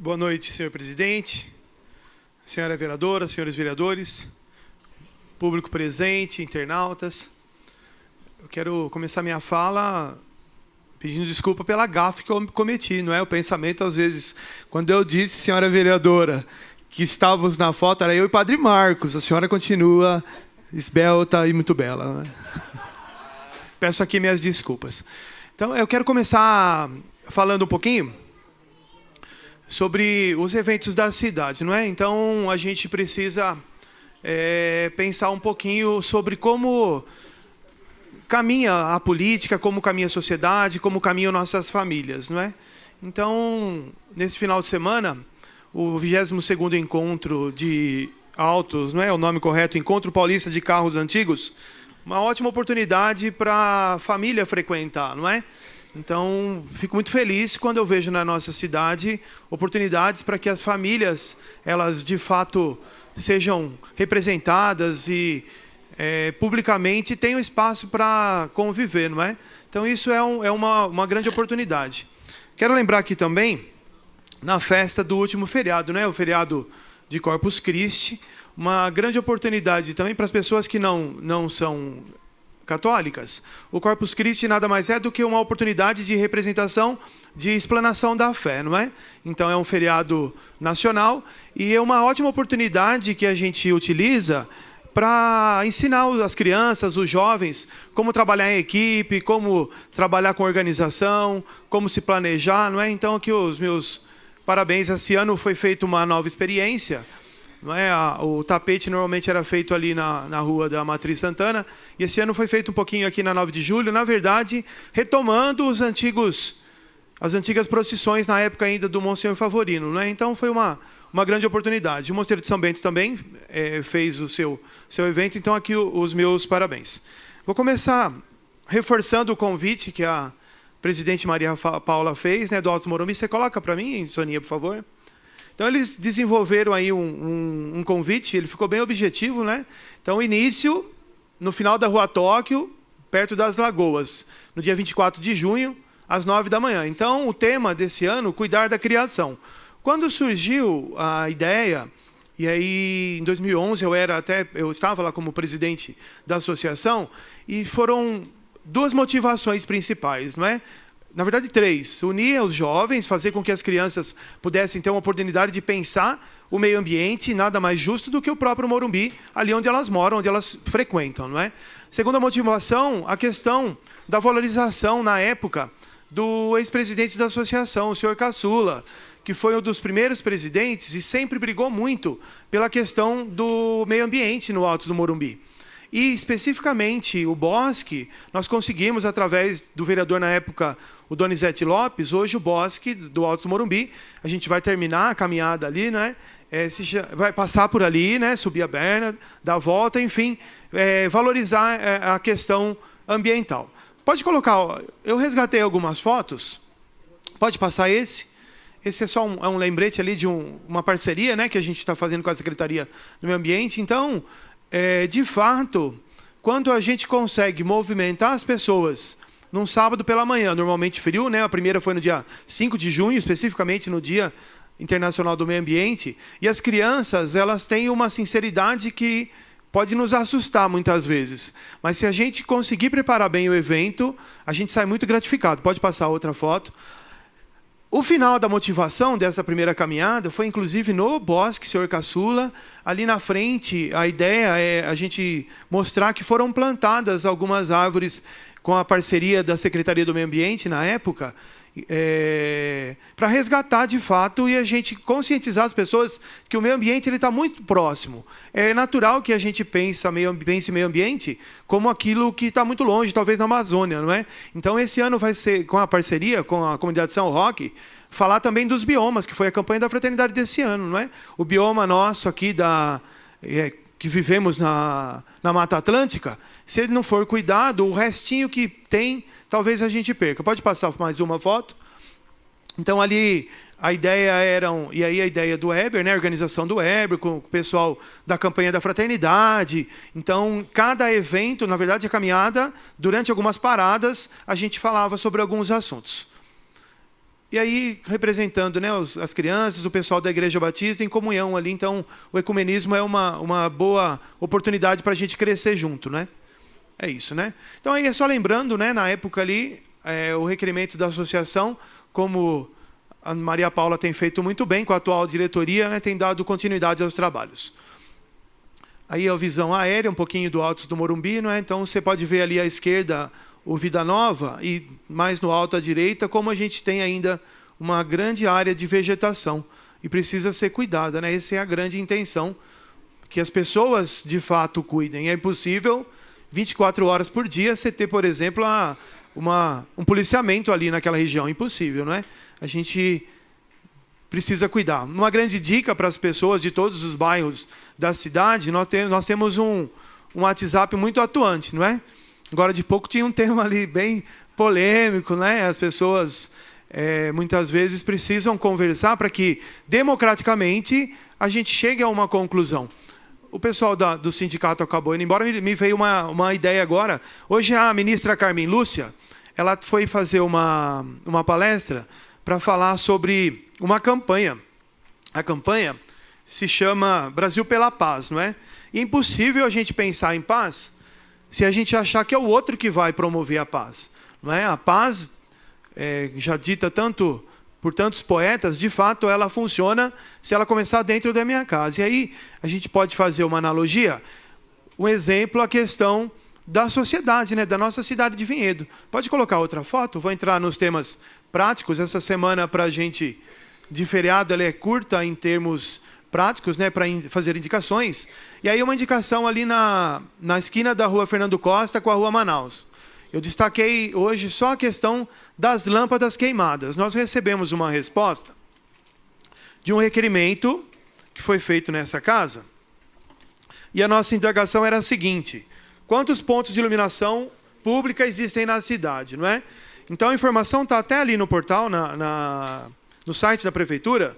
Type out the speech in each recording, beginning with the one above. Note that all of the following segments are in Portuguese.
Boa noite, senhor presidente, senhora vereadora, senhores vereadores, público presente, internautas. Eu quero começar minha fala pedindo desculpa pela gafe que eu cometi, não é? O pensamento, às vezes, quando eu disse, senhora vereadora, que estávamos na foto, era eu e Padre Marcos. A senhora continua esbelta e muito bela, né? Peço aqui minhas desculpas. Então, eu quero começar falando um pouquinho sobre os eventos da cidade, não é? Então, a gente precisa pensar um pouquinho sobre como caminha a política, como caminha a sociedade, como caminham nossas famílias, não é? Então, nesse final de semana, o 22º Encontro de Autos, não é o nome correto, Encontro Paulista de Carros Antigos, uma ótima oportunidade para a família frequentar, não é? Então, fico muito feliz quando eu vejo na nossa cidade oportunidades para que as famílias, elas de fato sejam representadas e publicamente tenham espaço para conviver, não é? Então, isso é uma grande oportunidade. Quero lembrar aqui também, na festa do último feriado, né? O feriado de Corpus Christi, uma grande oportunidade também para as pessoas que não são católicas. O Corpus Christi nada mais é do que uma oportunidade de representação, de explanação da fé, não é? Então é um feriado nacional e é uma ótima oportunidade que a gente utiliza para ensinar as crianças, os jovens, como trabalhar em equipe, como trabalhar com organização, como se planejar, não é? Então aqui os meus parabéns. Esse ano foi feita uma nova experiência. Não é? O tapete normalmente era feito ali na rua da Matriz Santana, e esse ano foi feito um pouquinho aqui na 9 de julho, na verdade, retomando as antigas procissões na época ainda do Monsenhor Favorino. Não é? Então foi uma grande oportunidade. O Mosteiro de São Bento também fez o seu evento, então aqui os meus parabéns. Vou começar reforçando o convite que a presidente Maria Paula fez, né, do Alto do Morumbi. Você coloca para mim, Soninha, por favor? Então, eles desenvolveram aí um convite, ele ficou bem objetivo, né? Então, início no final da Rua Tóquio, perto das Lagoas, no dia 24 de junho, às 9 da manhã. Então, o tema desse ano, cuidar da criação. Quando surgiu a ideia, e aí em 2011 eu estava lá como presidente da associação, e foram duas motivações principais, não é? Na verdade, 3. Unir os jovens, fazer com que as crianças pudessem ter uma oportunidade de pensar o meio ambiente, nada mais justo do que o próprio Morumbi, ali onde elas moram, onde elas frequentam, não é? Segunda motivação, a questão da valorização, na época, do ex-presidente da associação, o senhor Caçula, que foi um dos primeiros presidentes e sempre brigou muito pela questão do meio ambiente no Alto do Morumbi. E, especificamente, o Bosque, nós conseguimos, através do vereador, na época, o Donizete Lopes, hoje o Bosque do Alto do Morumbi, a gente vai terminar a caminhada ali, né? Vai passar por ali, né? Subir a Berna, dar a volta, enfim, valorizar a questão ambiental. Pode colocar, eu resgatei algumas fotos, pode passar esse? Esse é só um lembrete ali de uma parceria, né, que a gente está fazendo com a Secretaria do Meio Ambiente. Então, de fato, quando a gente consegue movimentar as pessoas num sábado pela manhã, normalmente frio, né? A primeira foi no dia 5 de junho, especificamente no Dia Internacional do Meio Ambiente, e as crianças, elas têm uma sinceridade que pode nos assustar muitas vezes. Mas se a gente conseguir preparar bem o evento, a gente sai muito gratificado. Pode passar outra foto. O final da motivação dessa primeira caminhada foi, inclusive, no Bosque, senhor Caçula. Ali na frente, a ideia é a gente mostrar que foram plantadas algumas árvores com a parceria da Secretaria do Meio Ambiente, na época, para resgatar, de fato, e a gente conscientizar as pessoas que o meio ambiente está muito próximo. É natural que a gente pense meio ambiente como aquilo que está muito longe, talvez na Amazônia, não é? Então, esse ano vai ser, com a parceria com a comunidade São Roque, falar também dos biomas, que foi a campanha da fraternidade desse ano, não é? O bioma nosso aqui que vivemos na Mata Atlântica, se ele não for cuidado, o restinho que tem, talvez a gente perca. Pode passar mais uma foto? Então, ali, a ideia e aí a ideia do Weber, né, a organização do Weber, com o pessoal da campanha da fraternidade. Então, cada evento, na verdade, a caminhada, durante algumas paradas, a gente falava sobre alguns assuntos. e aí representando, né, as crianças, o pessoal da Igreja Batista em comunhão ali. Então, o ecumenismo é uma boa oportunidade para a gente crescer junto, né? É isso, né? Então, aí é só lembrando, né, na época ali, o requerimento da associação, como a Maria Paula tem feito muito bem com a atual diretoria, né, tem dado continuidade aos trabalhos. Aí a visão aérea, um pouquinho do Altos do Morumbi, não é? Então você pode ver ali à esquerda o Vida Nova e mais no alto à direita, como a gente tem ainda uma grande área de vegetação e precisa ser cuidada, né? Essa é a grande intenção, que as pessoas de fato cuidem. É impossível 24 horas por dia você ter, por exemplo, um policiamento ali naquela região, impossível, não é? A gente precisa cuidar. Uma grande dica para as pessoas de todos os bairros da cidade, nós temos um WhatsApp muito atuante, não é? Agora de pouco tinha um tema ali bem polêmico, né? As pessoas muitas vezes precisam conversar para que democraticamente a gente chegue a uma conclusão. O pessoal do sindicato acabou indo embora, me veio uma ideia agora. Hoje a ministra Carmen Lúcia, ela foi fazer uma palestra para falar sobre uma campanha. A campanha se chama Brasil pela Paz, não é? E é impossível a gente pensar em paz se a gente achar que é o outro que vai promover a paz, não é? A paz, já dita por tantos poetas, de fato ela funciona se ela começar dentro da minha casa. E aí a gente pode fazer uma analogia, um exemplo, a questão da sociedade, né, da nossa cidade de Vinhedo. Pode colocar outra foto? Vou entrar nos temas práticos. Essa semana para a gente de feriado ela é curta em termos práticos, né, para fazer indicações. E aí uma indicação ali na esquina da rua Fernando Costa com a rua Manaus. Eu destaquei hoje só a questão das lâmpadas queimadas. Nós recebemos uma resposta de um requerimento que foi feito nessa casa. E a nossa indagação era a seguinte: quantos pontos de iluminação pública existem na cidade, não é? Então a informação está até ali no portal, no site da prefeitura.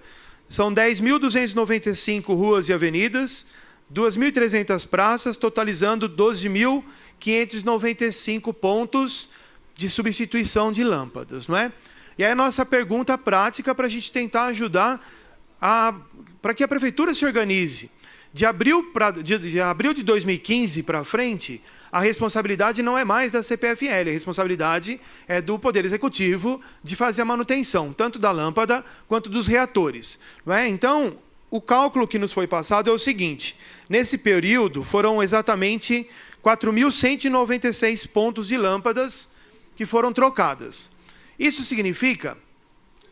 São 10.295 ruas e avenidas, 2.300 praças, totalizando 12.595 pontos de substituição de lâmpadas, não é? E aí a nossa pergunta prática para a gente tentar ajudar para que a prefeitura se organize. De abril de 2015 para frente, a responsabilidade não é mais da CPFL, a responsabilidade é do Poder Executivo de fazer a manutenção, tanto da lâmpada quanto dos reatores, não é? Então, o cálculo que nos foi passado é o seguinte: nesse período foram exatamente 4.196 pontos de lâmpadas que foram trocadas. Isso significa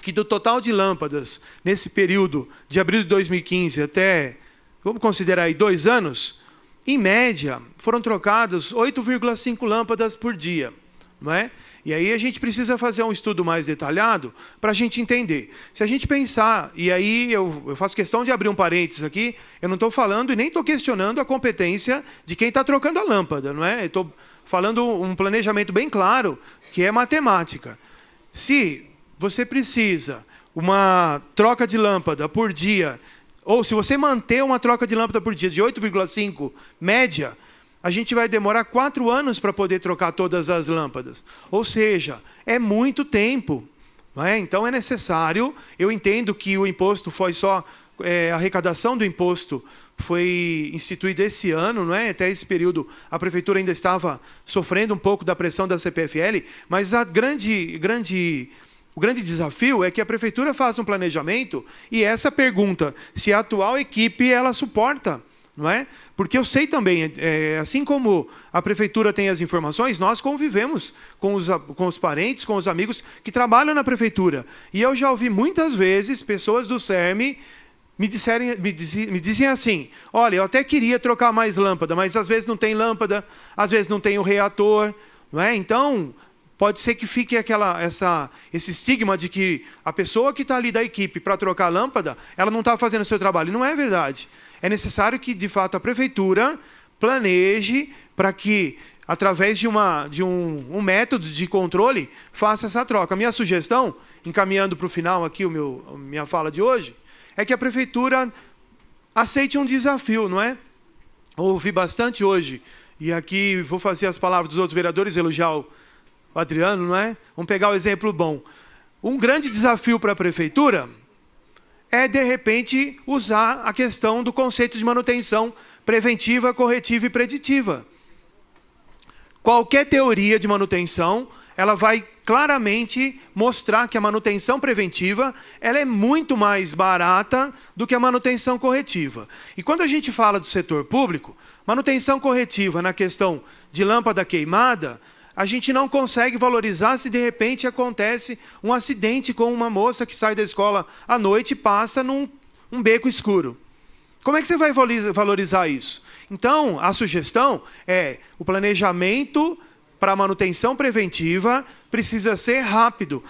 que do total de lâmpadas, nesse período de abril de 2015 até, vamos considerar aí 2 anos, em média, foram trocadas 8,5 lâmpadas por dia, não é? E aí a gente precisa fazer um estudo mais detalhado para a gente entender. Se a gente pensar, e aí eu faço questão de abrir um parênteses aqui, eu não estou falando e nem estou questionando a competência de quem está trocando a lâmpada, não é? Eu estou falando um planejamento bem claro, que é matemática. Se você precisa uma troca de lâmpada por dia, ou se você manter uma troca de lâmpada por dia de 8,5 média, a gente vai demorar 4 anos para poder trocar todas as lâmpadas. Ou seja, é muito tempo, não é? Então é necessário, eu entendo que o imposto foi só, a arrecadação do imposto foi instituída esse ano, não é? Até esse período a prefeitura ainda estava sofrendo um pouco da pressão da CPFL, mas o grande desafio é que a prefeitura faça um planejamento e essa pergunta, se a atual equipe ela suporta, não é? Porque eu sei também, assim como a prefeitura tem as informações, nós convivemos com os parentes, com os amigos que trabalham na prefeitura. E eu já ouvi muitas vezes pessoas do CERM me dizem assim: olha, eu até queria trocar mais lâmpada, mas às vezes não tem lâmpada, às vezes não tem o reator, não é? Então pode ser que fique esse estigma de que a pessoa que está ali da equipe para trocar a lâmpada, ela não está fazendo o seu trabalho. E não é verdade. É necessário que, de fato, a prefeitura planeje para que, através de um método de controle, faça essa troca. A minha sugestão, encaminhando para o final aqui minha fala de hoje, é que a prefeitura aceite um desafio, não é? Ouvi bastante hoje, e aqui vou fazer as palavras dos outros vereadores, elogiar o Adriano, não é? Vamos pegar o exemplo bom. Um grande desafio para a prefeitura é, de repente, usar a questão do conceito de manutenção preventiva, corretiva e preditiva. Qualquer teoria de manutenção, ela vai claramente mostrar que a manutenção preventiva ela é muito mais barata do que a manutenção corretiva. E quando a gente fala do setor público, manutenção corretiva na questão de lâmpada queimada, a gente não consegue valorizar se de repente acontece um acidente com uma moça que sai da escola à noite e passa num beco escuro. Como é que você vai valorizar isso? Então, a sugestão é o planejamento para a manutenção preventiva precisa ser rápido.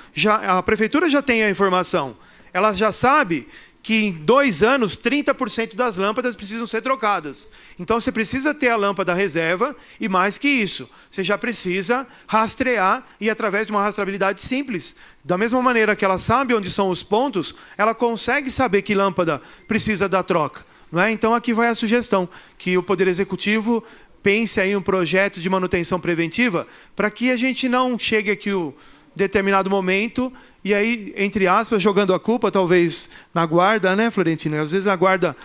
A prefeitura já tem a informação. Ela já sabe que em 2 anos, 30% das lâmpadas precisam ser trocadas. Então, você precisa ter a lâmpada reserva e, mais que isso, você já precisa rastrear e, através de uma rastreabilidade simples, da mesma maneira que ela sabe onde são os pontos, ela consegue saber que lâmpada precisa da troca. Não é? Então, aqui vai a sugestão, que o Poder Executivo pense aí um projeto de manutenção preventiva para que a gente não chegue aqui um determinado momento e aí, entre aspas, jogando a culpa, talvez, na guarda, né, Florentina? Às vezes a guarda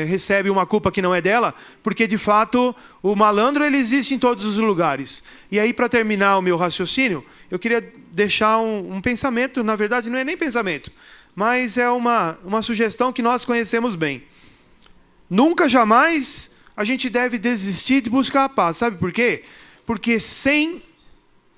recebe uma culpa que não é dela, porque, de fato, o malandro ele existe em todos os lugares. E aí, para terminar o meu raciocínio, eu queria deixar um pensamento, na verdade, não é nem pensamento, mas é uma sugestão que nós conhecemos bem. Nunca, jamais, a gente deve desistir de buscar a paz. Sabe por quê? Porque sem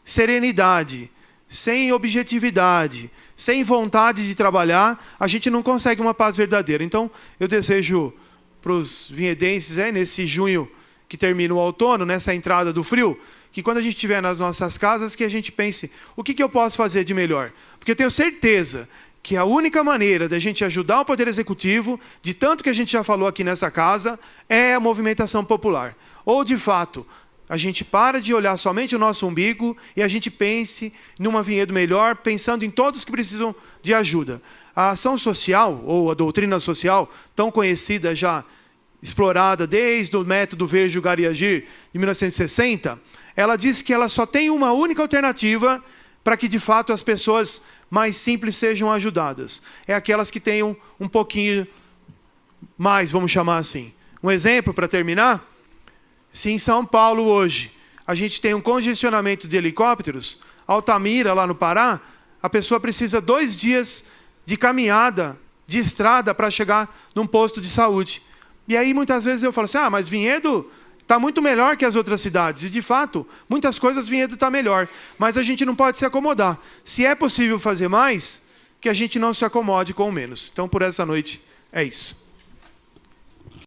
serenidade, sem objetividade, sem vontade de trabalhar, a gente não consegue uma paz verdadeira. Então, eu desejo para os vinhedenses, nesse junho que termina o outono, nessa entrada do frio, que quando a gente estiver nas nossas casas, que a gente pense, o que eu posso fazer de melhor? Porque eu tenho certeza que a única maneira da gente ajudar o Poder Executivo, de tanto que a gente já falou aqui nessa casa, é a movimentação popular. Ou, de fato, a gente para de olhar somente o nosso umbigo e a gente pense numa Vinhedo melhor, pensando em todos que precisam de ajuda. A ação social, ou a doutrina social, tão conhecida já, explorada desde o método Ver, Julgar e Agir, de 1960, ela diz que ela só tem uma única alternativa para que, de fato, as pessoas mais simples sejam ajudadas. É aquelas que tenham um pouquinho mais, vamos chamar assim. Um exemplo, para terminar, se em São Paulo hoje a gente tem um congestionamento de helicópteros, Altamira, lá no Pará, a pessoa precisa 2 dias de caminhada, de estrada, para chegar num posto de saúde. E aí, muitas vezes, eu falo assim, mas Vinhedo está muito melhor que as outras cidades. E, de fato, muitas coisas Vinhedo está melhor. Mas a gente não pode se acomodar. Se é possível fazer mais, que a gente não se acomode com o menos. Então, por essa noite, é isso.